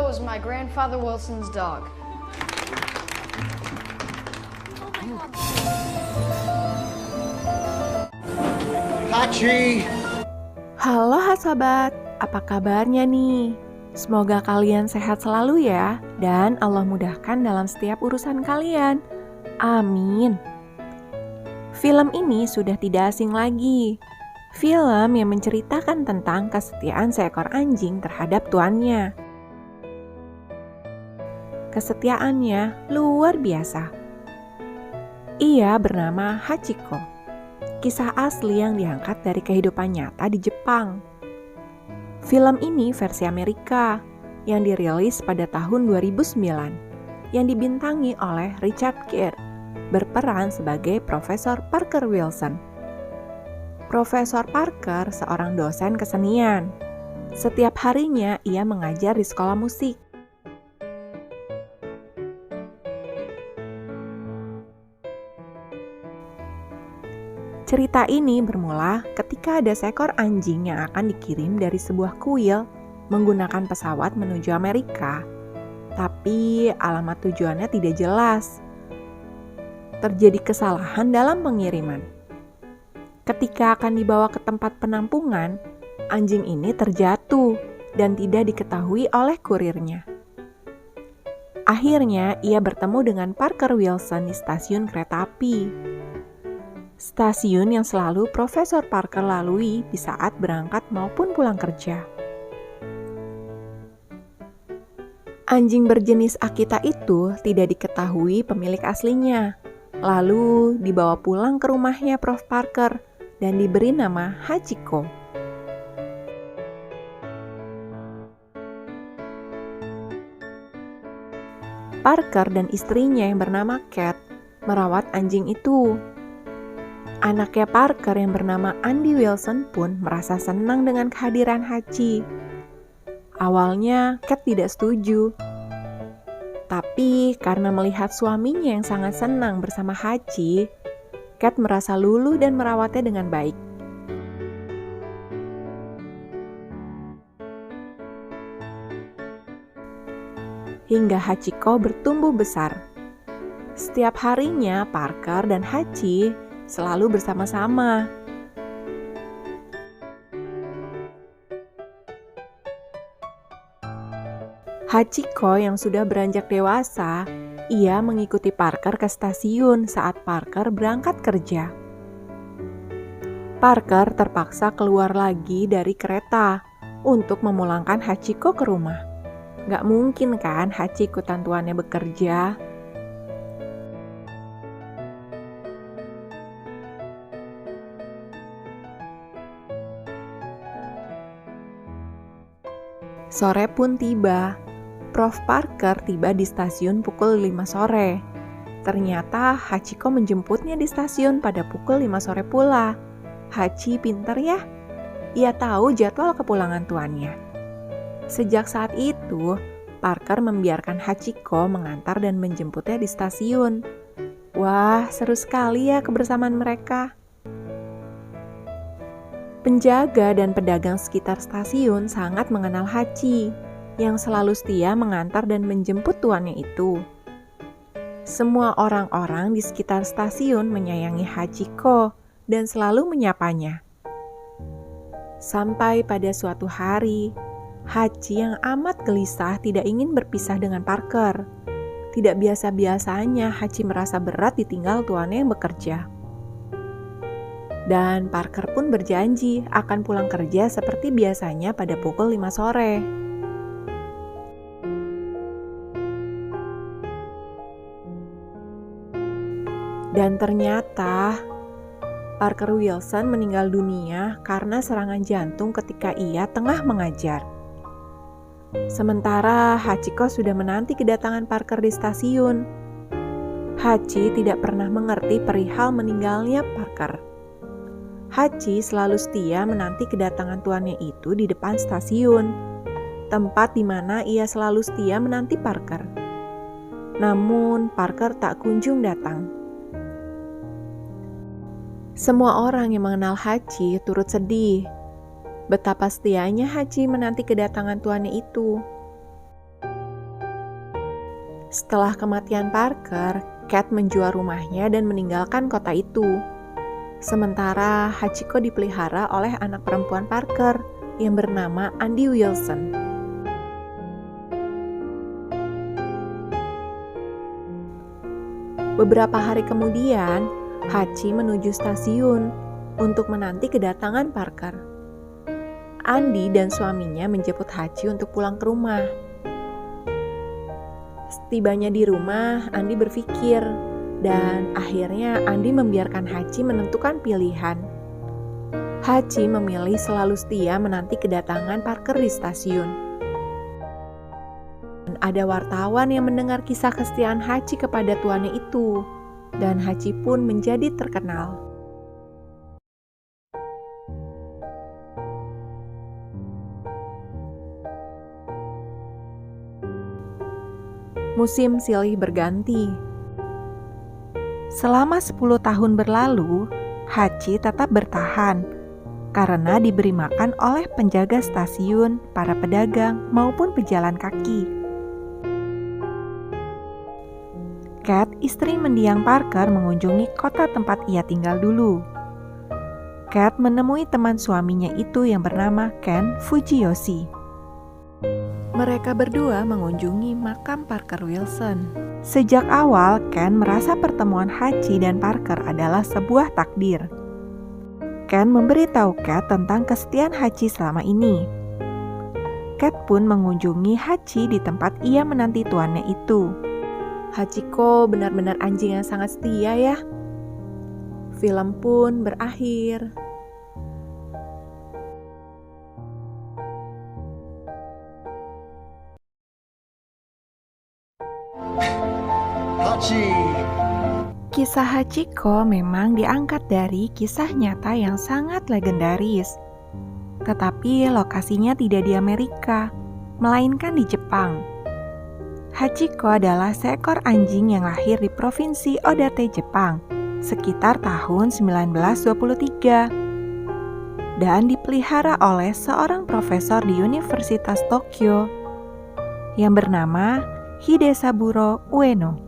was my grandfather Wilson's dog. Hachi! Halo sobat, apa kabarnya nih? Semoga kalian sehat selalu ya, dan Allah mudahkan dalam setiap urusan kalian. Amin. Film ini sudah tidak asing lagi. Film yang menceritakan tentang kesetiaan seekor anjing terhadap tuannya. Kesetiaannya luar biasa. Ia bernama Hachiko. Kisah asli yang diangkat dari kehidupan nyata di Jepang. Film ini versi Amerika yang dirilis pada tahun 2009 yang dibintangi oleh Richard Gere, berperan sebagai Profesor Parker Wilson. Profesor Parker seorang dosen kesenian. Setiap harinya ia mengajar di sekolah musik. Cerita ini bermula ketika ada seekor anjing yang akan dikirim dari sebuah kuil menggunakan pesawat menuju Amerika. Tapi alamat tujuannya tidak jelas. Terjadi kesalahan dalam pengiriman. Ketika akan dibawa ke tempat penampungan, anjing ini terjatuh dan tidak diketahui oleh kurirnya. Akhirnya, ia bertemu dengan Parker Wilson di stasiun kereta api. Stasiun yang selalu Profesor Parker lalui di saat berangkat maupun pulang kerja. Anjing berjenis Akita itu tidak diketahui pemilik aslinya, lalu dibawa pulang ke rumahnya Prof. Parker dan diberi nama Hachiko. Parker dan istrinya yang bernama Kat merawat anjing itu. Anaknya Parker yang bernama Andy Wilson pun merasa senang dengan kehadiran Hachi. Awalnya Kat tidak setuju. Tapi karena melihat suaminya yang sangat senang bersama Hachi, Kat merasa luluh dan merawatnya dengan baik. Hingga Hachiko bertumbuh besar. Setiap harinya Parker dan Hachi selalu bersama-sama. Hachiko yang sudah beranjak dewasa, ia mengikuti Parker ke stasiun saat Parker berangkat kerja. Parker terpaksa keluar lagi dari kereta untuk memulangkan Hachiko ke rumah. Gak mungkin kan Hachi ikutan tuannya bekerja? Sore pun tiba. Prof. Parker tiba di stasiun pukul 5 sore. Ternyata Hachiko menjemputnya di stasiun pada pukul 5 sore pula. Hachi pinter ya. Ia tahu jadwal kepulangan tuannya. Sejak saat itu, Parker membiarkan Hachiko mengantar dan menjemputnya di stasiun. Wah, seru sekali ya kebersamaan mereka. Penjaga dan pedagang sekitar stasiun sangat mengenal Hachi, yang selalu setia mengantar dan menjemput tuannya itu. Semua orang-orang di sekitar stasiun menyayangi Hachiko dan selalu menyapanya. Sampai pada suatu hari, Hachi yang amat gelisah tidak ingin berpisah dengan Parker. Tidak biasa-biasanya Hachi merasa berat ditinggal tuannya yang bekerja. Dan Parker pun berjanji akan pulang kerja seperti biasanya pada pukul 5 sore. Dan ternyata Parker Wilson meninggal dunia karena serangan jantung ketika ia tengah mengajar. Sementara Hachiko sudah menanti kedatangan Parker di stasiun. Hachi tidak pernah mengerti perihal meninggalnya Parker. Hachi selalu setia menanti kedatangan tuannya itu di depan stasiun, tempat di mana ia selalu setia menanti Parker. Namun Parker tak kunjung datang. Semua orang yang mengenal Hachi turut sedih. Betapa setianya Hachi menanti kedatangan tuannya itu. Setelah kematian Parker, Cat menjual rumahnya dan meninggalkan kota itu. Sementara Hachiko dipelihara oleh anak perempuan Parker yang bernama Andy Wilson. Beberapa hari kemudian, Hachi menuju stasiun untuk menanti kedatangan Parker. Andy dan suaminya menjemput Hachi untuk pulang ke rumah. Setibanya di rumah, Andy berpikir, dan akhirnya Andy membiarkan Hachi menentukan pilihan. Hachi memilih selalu setia menanti kedatangan Parker di stasiun. Dan ada wartawan yang mendengar kisah kesetiaan Hachi kepada tuannya itu, dan Hachi pun menjadi terkenal. Musim silih berganti. Selama 10 tahun berlalu, Hachi tetap bertahan karena diberi makan oleh penjaga stasiun, para pedagang, maupun pejalan kaki. Cat, istri mendiang Parker, mengunjungi kota tempat ia tinggal dulu. Cat menemui teman suaminya itu yang bernama Ken Fujiyoshi. Mereka berdua mengunjungi makam Parker Wilson. Sejak awal, Ken merasa pertemuan Hachi dan Parker adalah sebuah takdir. Ken memberitahu Cat tentang kesetiaan Hachi selama ini. Cat pun mengunjungi Hachi di tempat ia menanti tuannya itu. Hachiko benar-benar anjing yang sangat setia ya. Film pun berakhir. Hachi. Kisah Hachiko memang diangkat dari kisah nyata yang sangat legendaris. Tetapi lokasinya tidak di Amerika, melainkan di Jepang. Hachiko adalah seekor anjing yang lahir di provinsi Odate, Jepang, sekitar tahun 1923. Dan dipelihara oleh seorang profesor di Universitas Tokyo yang bernama Hidesaburo Ueno.